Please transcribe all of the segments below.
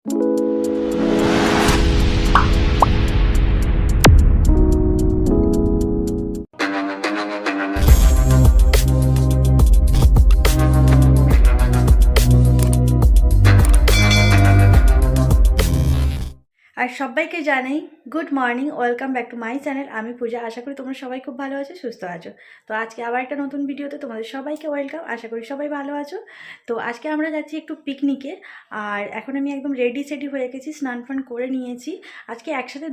আর সবাইকে জানাই good morning, welcome back to my channel. আমি পূজা। আশা করি তোমরা সবাই খুব ভালো আছো, সুস্থ আছো। তো আজকে আবার একটা নতুন ভিডিওতে তোমাদের সবাইকে ওয়েলকাম। আশা করি সবাই ভালো আছো। তো আজকে আমরা যাচ্ছি একটু পিকনিকে, আর এখন আমি একদম রেডি হয়ে গেছি, স্নান ফান করে নিয়েছি। আজকে একসাথে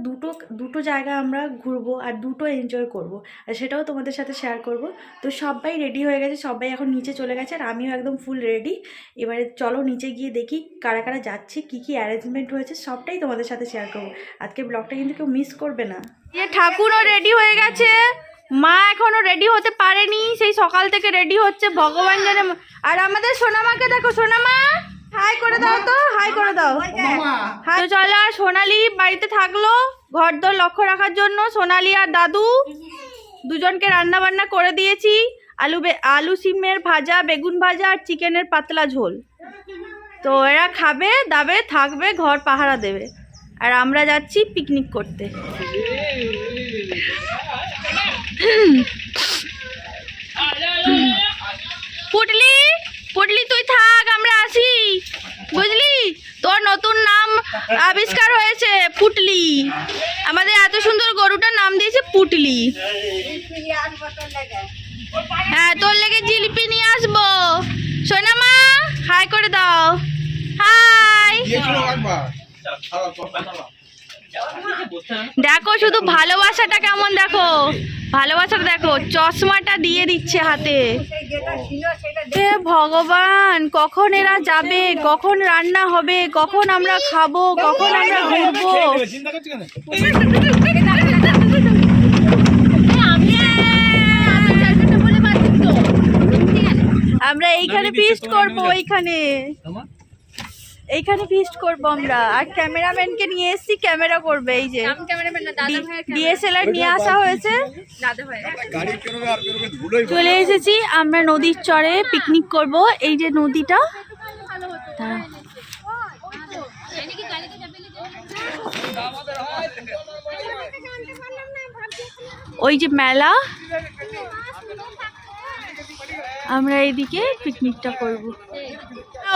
দুটো জায়গা আমরা ঘুরবো আর দুটো এনজয় করব, আর সেটাও তোমাদের সাথে শেয়ার করব। তো সবাই রেডি হয়ে গেছে, সবাই এখন নিচে চলে গেছে, আর আমিও একদম ফুল রেডি। এবারে চলো নিচে গিয়ে দেখি কারা কারা যাচ্ছে, কী কী অ্যারেঞ্জমেন্ট হয়েছে, সবটাই তোমাদের সাথে শেয়ার করবো। আজকে ব্লগটা কিন্তু কেউ মিস করবে না। ঠাকুরও রেডি হয়ে গেছে, মা এখনো রেডি হতে পারেনি, সেই সকাল থেকে রেডি হচ্ছে, ভগবান জানে। আর আমাদের সোনামাকে দেখো, সোনামা হাই করে দাও, তো হাই করে দাও। তো চলো, আর সোনালি বাড়িতে থাকলো ঘরদোর লক্ষ্য রাখার জন্য। সোনালি আর দাদু দুজনকে রান্না বান্না করে দিয়েছি। আলু সিমের ভাজা, বেগুন ভাজা আর চিকেনের পাতলা ঝোল। তো এরা খাবে দাবে, থাকবে, ঘর পাহারা দেবে, আর আমরা যাচ্ছি পিকনিক করতে। পুটলি পুটলি তুই থাক, আমরা আসি, বুঝলি? তোর নতুন নাম আবিষ্কার হয়েছে, পুটলি। আমাদের এত সুন্দর গরুটার নাম দিয়েছে পুটলি। হ্যাঁ, তোর লেগে জিলিপি নিয়ে আসবো। সোনামা হাই করে দাও, হাই। দেখো শুধু ভালোবাসাটা কেমন, দেখো ভালোবাসাটা দেখো, চশমাটা দিয়ে দিচ্ছে হাতে। হে ভগবান, কখন এরা যাবে, কখন রান্না হবে, কখন আমরা খাবো, কখন আমরা ঘুরবো। আমরা এইখানে ফিস্ট করবো, এইখানে ফিস্ট করবো আমরা। আর ক্যামেরাম্যানকে নিয়ে এসেছি, ক্যামেরা করবে। এই যে ডিএসএলআর নিয়ে আসা হয়েছে। চলে এসেছি আমরা নদীর চরে, পিকনিক করব। এই যে নদীটা, ওই যে মেলা, আমরা এইদিকে পিকনিকটা করব।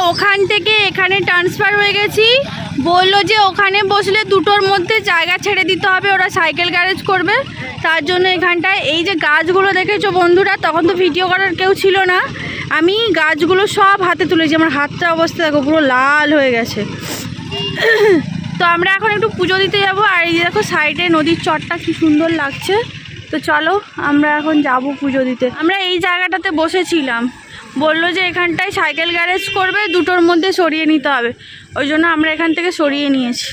ওখান থেকে এখানে ট্রান্সফার হয়ে গেছি, বললো যে ওখানে বসলে দুটোর মধ্যে জায়গা ছেড়ে দিতে হবে, ওরা সাইকেল গ্যারেজ করবে। তার জন্য এখানটায় এই যে গাছগুলো দেখেছো বন্ধুরা, তখন তো ভিডিও করার কেউ ছিল না, আমি গাছগুলো সব হাতে তুলেছি। আমার হাতটা অবস্থা দেখো, পুরো লাল হয়ে গেছে। তো আমরা এখন একটু পুজো দিতে যাবো। আর এই যে দেখো সাইডে নদীর চরটা কি সুন্দর লাগছে। তো চলো আমরা এখন যাব পুজো দিতে। আমরা এই জায়গাটাতে বসেছিলাম, বললো যে এখানটায় সাইকেল গ্যারেজ করবে, দুটোর মধ্যে সরিয়ে নিতে হবে, ওই জন্য আমরা এখান থেকে সরিয়ে নিয়েছি।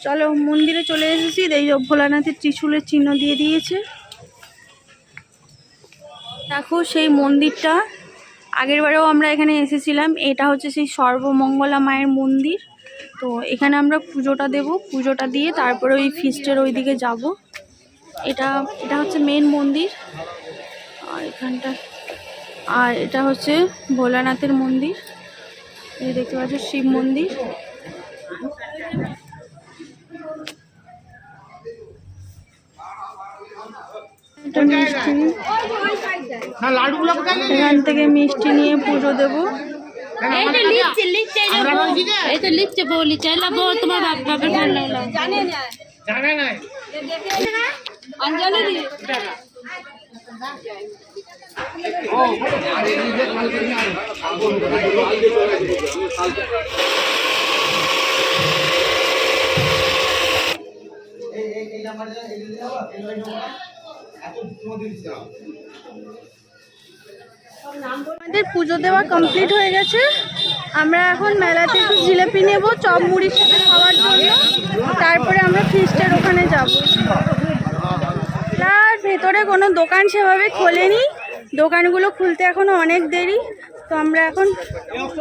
চলো মন্দিরে চলে এসেছি। এই ভোলানাথের ত্রিশূলের চিহ্ন দিয়ে দিয়েছে। দেখো সেই মন্দিরটা, আগের বারেও আমরা এখানে এসেছিলাম। এটা হচ্ছে সেই সর্বমঙ্গলা মায়ের মন্দির। তো এখানে আমরা পুজোটা দেব, পুজোটা দিয়ে তারপরে ওই ফিস্টের ওই দিকে যাব। এটা হচ্ছে মেন মন্দির। আর এখানটা, আর এটা হচ্ছে ভোলানাথের মন্দির। এই দেখতে পাচ্ছ শিব মন্দির। এখান থেকে মিষ্টি নিয়ে পুজো দেবো। আমাদের পুজো দেওয়া কমপ্লিট হয়ে গেছে। আমরা এখন মেলাতে একটু জিলাপি নেব চপ মুড়ির সাথে খাওয়ার জন্য, তারপরে আমরা ফিস্টের ওখানে যাব। তার ভেতরে কোনো দোকান সেভাবে খোলেনি, দোকানগুলো খুলতে এখনো অনেক দেরি। তো আমরা এখন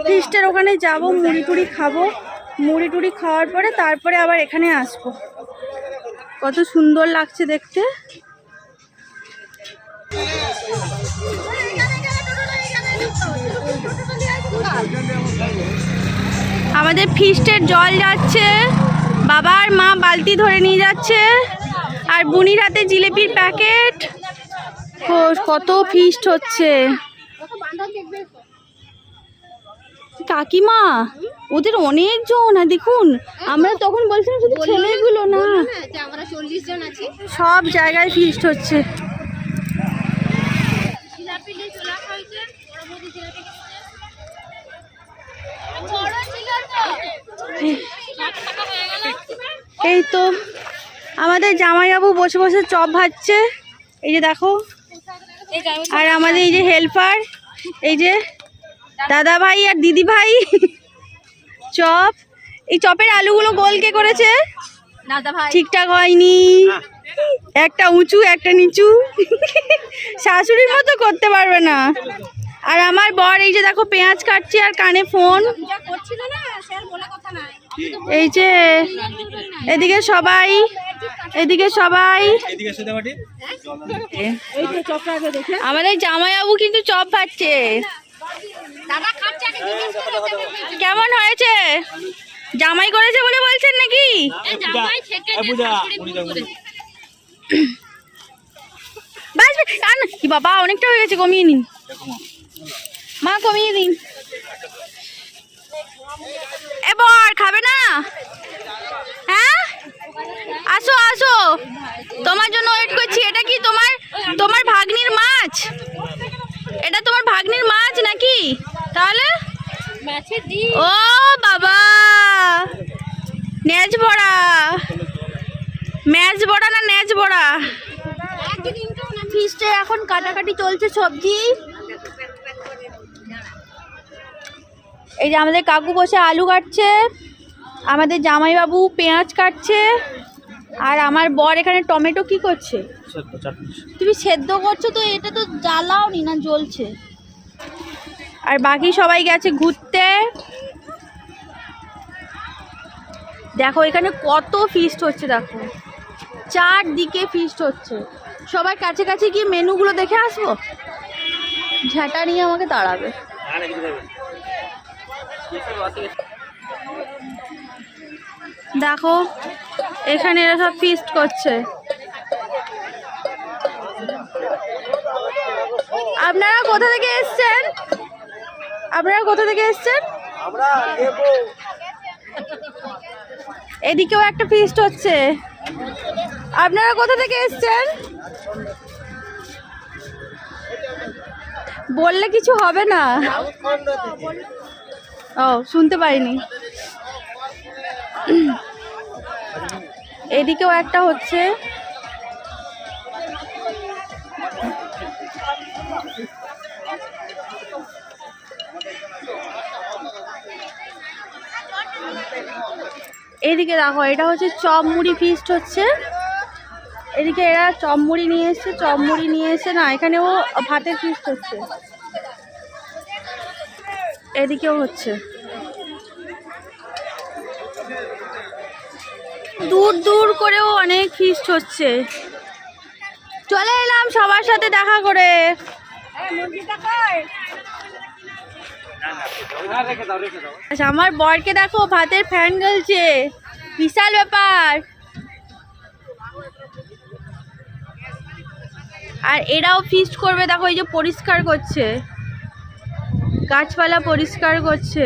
ফিস্টের ওখানে যাব, মুড়ি টুড়ি খাবো, মুড়ি টুড়ি খাওয়ার পরে তারপরে আবার এখানে আসবো। কত সুন্দর লাগছে দেখতে। আমাদের ফিস্টের জল যাচ্ছে, বাবা আর মা বালতি ধরে নিয়ে যাচ্ছে, আর বুনির হাতে জিলিপির প্যাকেট। কত ফিস্ট হচ্ছে। কাকিমা ওদের অনেক জন, আর দেখুন আমরা তখন বলছিলাম শুধু ছেলেগুলো না, সব জায়গায় ফিস্ট হচ্ছে। এই তো আমাদের জামাইবাবু বসে বসে চপ ভাজছে, এই যে দেখো। আর আমাদের এই যে হেল্পার, এই যে দাদা ভাই আর দিদি ভাই চপ। এই চপের আলুগুলো গোল কে করেছে? দাদা ভাই। ঠিকঠাক হয়নি, একটা উঁচু একটা নিচু, শাশুড়ির মতো করতে পারবে না। আর আমার বর এই যে দেখো পেঁয়াজ কাটছে আর কানে ফোন। এই যে এদিকে সবাই, এদিকে সবাই। আমাদের জামাইবাবু কিন্তু চপ ভাজছে। কেমন হয়েছে? জামাই করেছে বলে বলছেন নাকি? কি বাবা অনেকটা হয়ে গেছে, কমিয়ে নিন মা, কমিয়ে দিন। এবার খাবে না? হ্যাঁ আসো আসো, তোমার জন্য ওয়েট করছি। এটা কি তোমার ভাগ্নির মাছ? এটা তোমার ভাগ্নির মাছ নাকি? তাহলে ও বাবা, নেজ বড়া, ম্যাচ বড়া না নেজ বড়া। ফিস্টে এখন কাটাকাটি চলছে সবজি। এই যে আমাদের কাকু বসে আলু কাটছে, আমাদের জামাইবাবু পেঁয়াজ কাটছে, আর আমার বর এখানে টমেটো কি করছে? তুমি সেদ্ধ করছো তো, এটা তো জ্বালাও নি না, জ্বলছে। আর বাকি সবাই গেছে ঘুরতে। দেখো এখানে কত ফিস্ট হচ্ছে, দেখো চারদিকে ফিস্ট হচ্ছে। সবাই কাছে কাছে গিয়ে মেনুগুলো দেখে আসবো, ঝাঁটা নিয়ে আমাকে দাঁড়াবে। দেখো এখানে এরা সব ফিস্ট করছে। আপনারা কোথা থেকে এসছেন? আপনারা কোথা থেকে এসছেন? এদিকেও একটা ফিস্ট হচ্ছে। আপনারা কোথা থেকে এসছেন? বললে কিছু হবে না। ও শুনতে পাইনি। এদিকেও একটা হচ্ছে। এদিকে দেখো, এটা হচ্ছে চপ মুড়ি ফিস্ট হচ্ছে। এদিকে এরা চপ মুড়ি নিয়ে এসছে, চপ মুড়ি নিয়ে এসে না, এখানেও ভাতের ফিস্ট হচ্ছে। এদিকেও হচ্ছে, দূর দূর করেও অনেক ফিস্ট হচ্ছে। চলে এলাম সবার সাথে দেখা করে। আচ্ছা আমার বরকে দেখো ভাতের ফ্যান গলছে, বিশাল ব্যাপার। আর এরাও ফিস্ট করবে, দেখো এই যে পরিষ্কার করছে, গাছপালা পরিষ্কার করছে।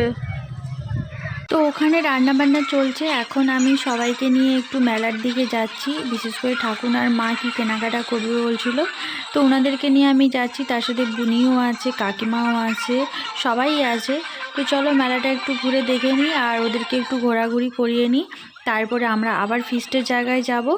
তো ওখানে রান্না বান্না চলছে। এখন আমি সবাইকে নিয়ে একটু মেলার দিকে যাচ্ছি, বিশেষ করে ঠাকুর আর মা কি কেনাকাটা করবে বলছিল, তো ওনাদেরকে নিয়ে আমি যাচ্ছি। তার সাথে বুনিও আছে, কাকিমাও আছে, সবাই আছে। তো চলো মেলাটা একটু ঘুরে দেখে নিই আর ওদেরকে একটু ঘোরাঘুরি করিয়ে নিই, তারপরে আমরা আবার ফিস্টের জায়গায় যাব।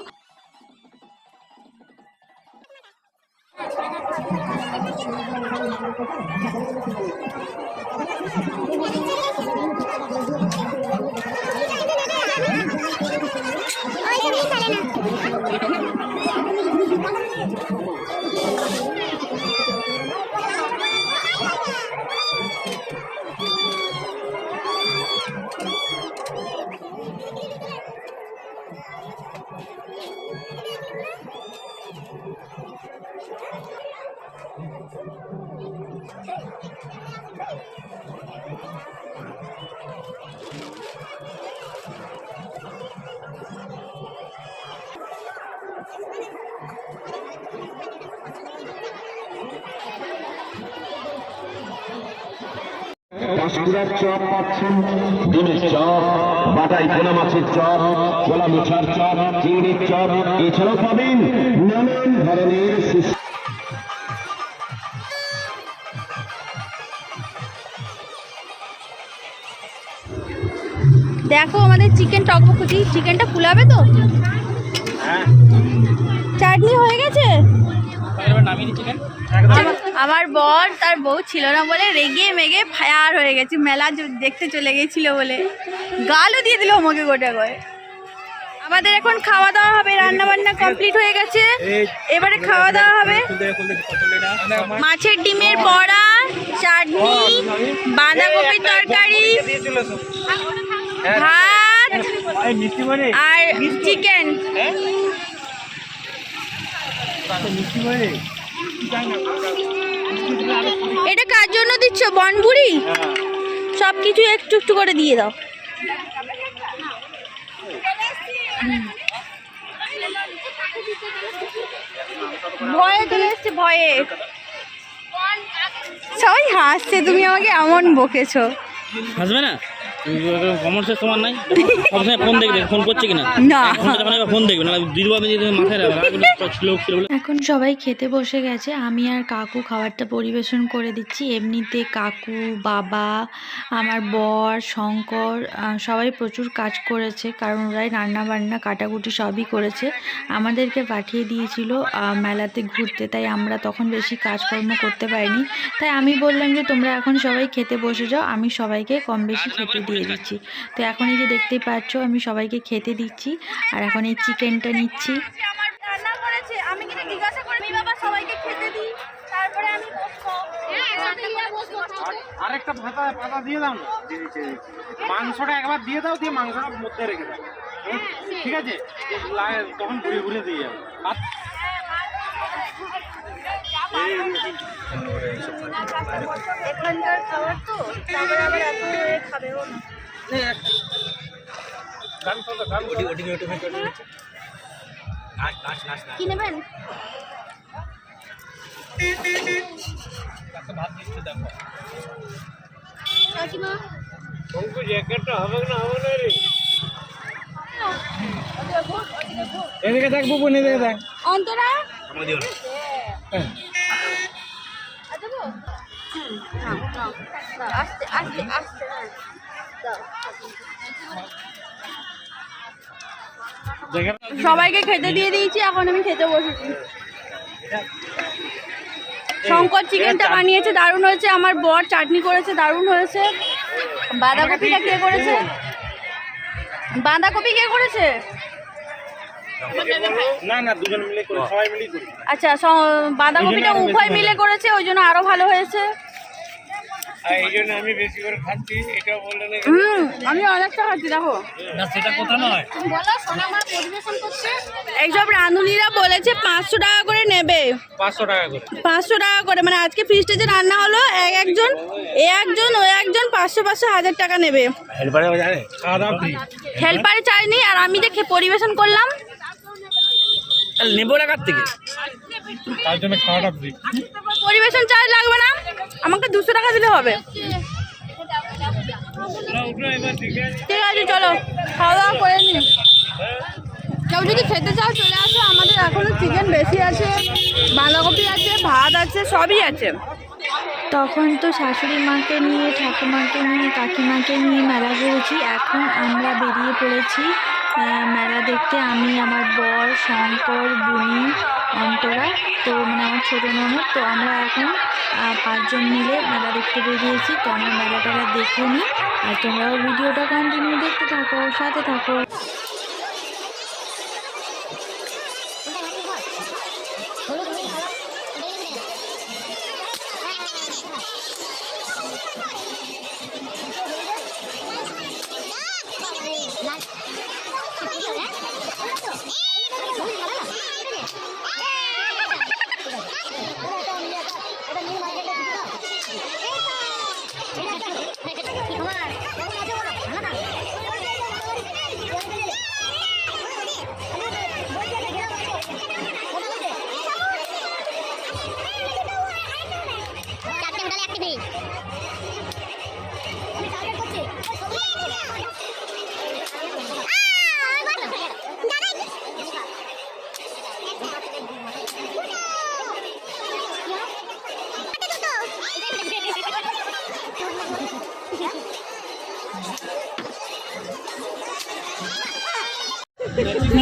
মাছকুড়ার চপ পাচ্ছেন, ডিমের চপ, বাটাই পোনা মাছের চপ, খোলা মোছার চপ, চিংড়ির চপ, এছাড়াও পাবেন নানান ধরনের দেখো আমাদের চিকেন টকবকুচি, চিকেনটা ফুলাবে তো? চাটনি হয়ে গেছে। আমার বর তার বউ ছিল না বলে রেগে মেগে ফায়ার হয়ে গেছে, মেলা দেখতে চলে গেছিল বলে গালও দিয়ে দিল আমাকে গোটা করে। আমাদের এখন খাওয়া দাওয়া হবে, রান্না বান্না কমপ্লিট হয়ে গেছে, এবারে খাওয়া দাওয়া হবে। মাছের ডিমের বড়া, চাটনি, বাঁধাকপির তরকারি, ভাত আর চিকেন। এটা কার জন্য দিচ্ছ? বনবুড়ি? সব কিছু একটু একটু করে দিয়ে দাও। ভয়ে চলে এসছে, ভয়ে সবাই হাসছে। তুমি আমাকে এমন বকেছো। হাসবে না, কমন সেন্স তোমার নাই? সবসময় ফোন দেখবে, ফোন করছে কিনা না, ফোন দেখবে না, দিদিবা মাথায় এখন সবাই খেতে বসে গেছে। আমি আর কাকু খাবারটা পরিবেশন করে দিচ্ছি। এমনিতে কাকু, বাবা, আমার বর, শঙ্কর সবাই প্রচুর কাজ করেছে, কারণ ওরাই রান্না বান্না কাটাকুটি সবই করেছে। আমাদেরকে পাঠিয়ে দিয়েছিল মেলাতে ঘুরতে, তাই আমরা তখন বেশি কাজকর্ম করতে পারিনি। তাই আমি বললাম যে তোমরা এখন সবাই খেতে বসে যাও, আমি সবাইকে কম বেশি খেতে দিয়ে দিচ্ছি। তো এখন এই যে দেখতেই পাচ্ছ আমি সবাইকে খেতে দিচ্ছি, আর এখন এই চিকেনটা নিচ্ছি। আমি কিন্তু জিজ্ঞাসা করি বাবা সবাইকে খেতে দিই, তারপরে আমি বসবো। আরেকটা পাতা দিয়ে দাও না, মাংসটা একবার দিয়ে দাও, দিয়ে মাংসটা মধ্যে রেখে দাও, ঠিক আছে? তখন ঘুরে ঘুরে দিয়ে যাবে। এখানকার খাবার তো, তারপরে আবার এত খাবেও না। কি নেবেন? এদিকে দেখ বুবু, এদিকে দেখ অন্তরা আস্তে আস্তে আস্তে সবাইকে খেতে দিয়ে দিয়েছি, এখন আমি খেতে বসেছি। শঙ্কর চিকেনটা বানিয়েছে, দারুণ হয়েছে। আমার বর চাটনি করেছে, দারুণ হয়েছে। বাঁধাকপিটা কে করেছে? বাঁধাকপি কে করেছে? না দুজন মিলে করে, সবাই মিলে করে। আচ্ছা, বাঁধাকপিটা উভয় মিলে করেছে, ওই জন্য আরো ভালো হয়েছে। এই জন্য আমি বেশি করে খাচ্ছি, এটা বললে না। আমি অনেকটা খাচ্ছি, দেখো না, সেটা কথা নয়। এইসব রাঁধুনিরা বলেছে 500 টাকা করে নেবে। 500 টাকা করে, 500 টাকা করে, মানে আজকে ফিস্টে যে রান্না হলো একজন ও একজন 500 1000 টাকা নেবে। হেল্পারে জানে খাওয়া দাওয়া ফ্রি, হেল্পারে চাইনি। আর আমি যে পরিবেশন করলাম নেবো টাকার থেকে, তার জন্য খাওয়াটা ফ্রি। পরিবেশন চার্জ লাগবে না, আমাকে 200 টাকা দিলে হবে। ঠিক আছে, চলো খাওয়া দাওয়া করে নি। কেউ যদি খেতে চাও চলে আসো, আমাদের এখনো চিকেন বেশি আছে, বাঁধাকপি আছে, ভাত আছে, সবই আছে। তখন তো শাশুড়ি মাকে নিয়ে, ঠাকুমাকে নিয়ে, কাকিমাকে নিয়ে মেলা ঘুরেছি। এখন আমরা বেরিয়ে পড়েছি মেলা দেখতে। আমি, আমার বর, শঙ্কর, বুনি, অন্তরা, তো মানে আমার ছোটো ননদ। তো আমরা এখন 5 জন মিলে মেলা দেখতে বেরিয়েছি। তো আমরা মেলাটা দেখে নিই, আর তোমরাও ভিডিওটা কন্টিনিউ দেখতে থাকো, সাথে থাকো।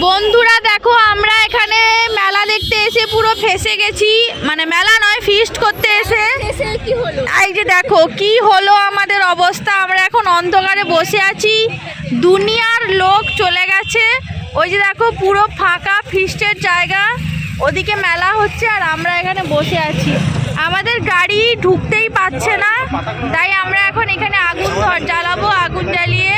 বন্ধুরা দেখো, আমরা এখানে মেলা দেখতে এসে পুরো ফেসে গেছি, মানে মেলা নয়, ফিস্ট করতে এসে কি হলো? এই যে দেখো কি হলো আমাদের অবস্থা। আমরা এখন অন্ধকারে বসে আছি, দুনিয়ার লোক চলে গেছে। ওই যে দেখো পুরো ফাঁকা ফিস্টের জায়গা, ওদিকে মেলা হচ্ছে আর আমরা এখানে বসে আছি। আমাদের গাড়ি ঢুকতেই পাচ্ছে না, তাই আমরা এখন এখানে আগুন জ্বালাবো। আগুন জ্বালিয়ে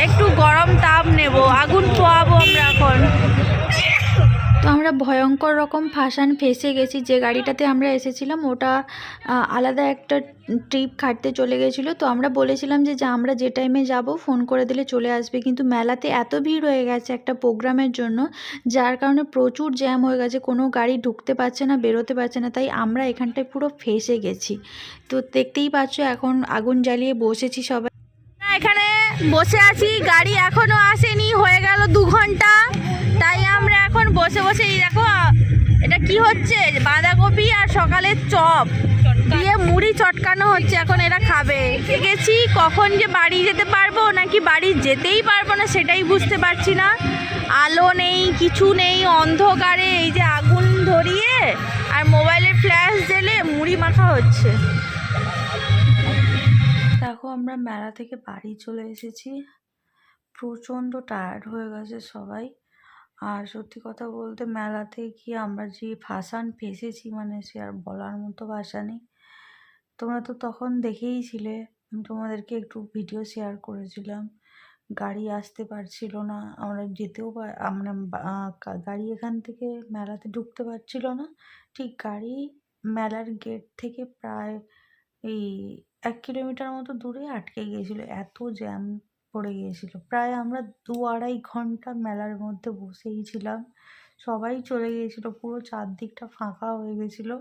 একটু গরম তাপ নেব, আগুন পোয়াবো আমরা এখন। তো আমরা ভয়ঙ্কর রকম ফেসে গেছি। যে গাড়িটাতে আমরা এসেছিলাম ওটা আলাদা একটা ট্রিপ খাটতে চলে গেছিলো। তো আমরা বলেছিলাম যে আমরা যে টাইমে যাব ফোন করে দিলে চলে আসবে, কিন্তু মেলাতে এত ভিড় হয়ে গেছে একটা প্রোগ্রামের জন্য, যার কারণে প্রচুর জ্যাম হয়ে গেছে, কোনো গাড়ি ঢুকতে পারছে না, বেরোতে পারছে না, তাই আমরা এখানটায় পুরো ফেসে গেছি। তো দেখতেই পাচ্ছ এখন আগুন জ্বালিয়ে বসেছি সবাই। এখানে বসে আছি, গাড়ি এখনো আসেনি, হয়ে গেল 2 ঘন্টা। তাই আমরা এখন বসে বসে এই দেখো এটা কি হচ্ছে, বাঁধাকপি আর সকালের চপ দিয়ে মুড়ি চটকানো হচ্ছে, এখন এরা খাবে। গেছি কখন যে বাড়ি যেতে পারবো নাকি বাড়ি যেতেই পারবো না সেটাই বুঝতে পারছি না। আলো নেই, কিছু নেই, অন্ধকারে এই যে আগুন ধরিয়ে আর মোবাইলের ফ্ল্যাশ জ্বেলে মুড়ি মাখা হচ্ছে। দেখো আমরা মেলা থেকে বাড়ি চলে এসেছি, প্রচণ্ড টায়ার্ড হয়ে গেছে সবাই। আর সত্যি কথা বলতে মেলাতে গিয়ে আমরা যে ফেসেছি, মানে সে আর বলার মতো ভাষা নেই। তোমরা তো তখন দেখেইছিলে, আমি তোমাদেরকে একটু ভিডিও শেয়ার করেছিলাম। গাড়ি আসতে পারছিল না, আমরা যেতেও আমরা গাড়ি এখান থেকে মেলাতে ঢুকতে পারছিল না। ঠিক গাড়ি মেলার গেট থেকে প্রায় এই 1 কিলোমিটার মতো দূরে আটকে গিয়েছিল, এত জ্যাম পড়ে গিয়েছিল। প্রায় আমরা 2-2.5 ঘন্টা মেলার মধ্যে বসেই ছিলাম, সবাই চলে গিয়েছিল, পুরো চারদিকটা ফাঁকা হয়ে গেছিলো,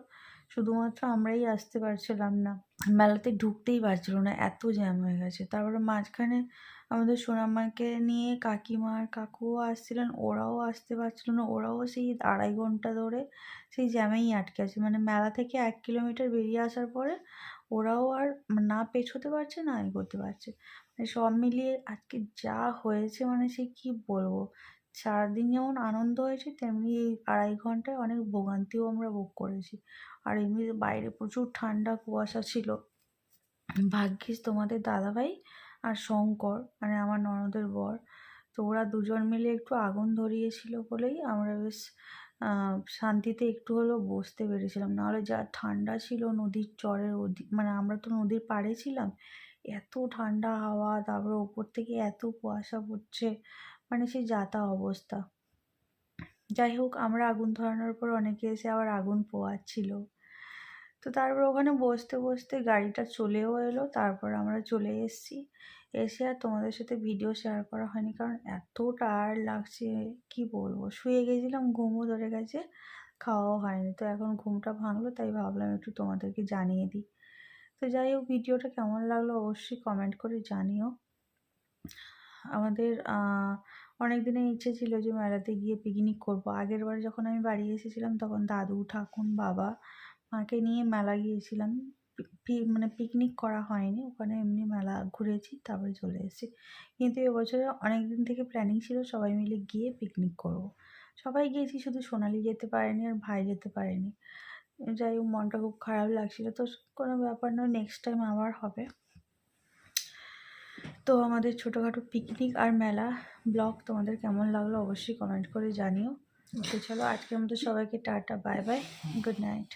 শুধুমাত্র আমরাই আসতে পারছিলাম না, মেলাতে ঢুকতেই পারছিল না, এত জ্যাম হয়ে গেছে। তারপরে মাঝখানে আমাদের সোনামাকে নিয়ে কাকিমা আর কাকুও আসছিলেন, ওরাও আসতে পারছিল না, ওরাও সেই 2.5 ঘন্টা ধরে সেই জ্যামেই আটকে আছে। মানে মেলা থেকে 1 কিলোমিটার বেরিয়ে আসার পরে ওরাও আর না পেছোতে পারছে না এগোতে পারছে। মানে সব মিলিয়ে আজকে যা হয়েছে, মানে সে কি বলবো, সারাদিন যেমন আনন্দ হয়েছে তেমনি এই 2.5 ঘন্টায় অনেক ভোগান্তিও আমরা ভোগ করেছি। আর এমনি বাইরে প্রচুর ঠান্ডা কুয়াশা ছিল। ভাগ্যিস তোমাদের দাদাভাই আর শঙ্কর, মানে আমার ননদের বর, তো ওরা দুজন মিলে একটু আগুন ধরিয়েছিল বলেই আমরা বেশ শান্তিতে একটু হলেও বসতে পেরেছিলাম। নাহলে যা ঠান্ডা ছিল, নদীর চরের মানে আমরা তো নদীর পাড়ে ছিলাম, এত ঠান্ডা হাওয়া, তারপরে ওপর থেকে এত কুয়াশা পড়ছে, মানে সেই যাতা অবস্থা। যাই হোক, আমরা আগুন ধরানোর পর অনেকে এসে আবার আগুন পোয়াচ্ছিল। তো তারপর ওখানে বসতে বসতে গাড়িটা চলেও এলো, তারপর আমরা চলে এসেছি। এসে আর তোমাদের সাথে ভিডিও শেয়ার করা হয়নি, কারণ এত টায়ার্ড লাগছে কি বলবো, শুয়ে গেছিলাম, ঘুমও ধরে গেছে, খাওয়াও হয়নি। তো এখন ঘুমটা ভাঙলো, তাই ভাবলাম একটু তোমাদেরকে জানিয়ে দিই। তো যাই হোক, ভিডিওটা কেমন লাগলো অবশ্যই কমেন্ট করে জানিও। আমাদের অনেক দিনের ইচ্ছে ছিল যে মেলাতে গিয়ে পিকনিক করব। আগের বার যখন আমি বাড়ি এসেছিলাম তখন দাদু, ঠাকুন, বাবা, মাকে নিয়ে মেলা গিয়েছিলাম, মানে পিকনিক করা হয়নি, ওখানে এমনি মেলা ঘুরেছি, তারপরে চলে এসেছি। কিন্তু এবছরে অনেক দিন থেকে প্ল্যানিং ছিল সবাই মিলে গিয়ে পিকনিক করব। সবাই গিয়েছি, শুধু সোনালি যেতে পারেনি আর ভাই যেতে পারেনি। যাই হোক, মনটা খুব খারাপ লাগছিল। তো কোনো ব্যাপার নয়, নেক্সট টাইম আবার হবে। তো আমাদের ছোটোখাটো পিকনিক আর মেলা ব্লগ তোমাদের কেমন লাগলো অবশ্যই কমেন্ট করে জানিও। তো চলো, আজকের মতো সবাইকে tata, bye bye, good night.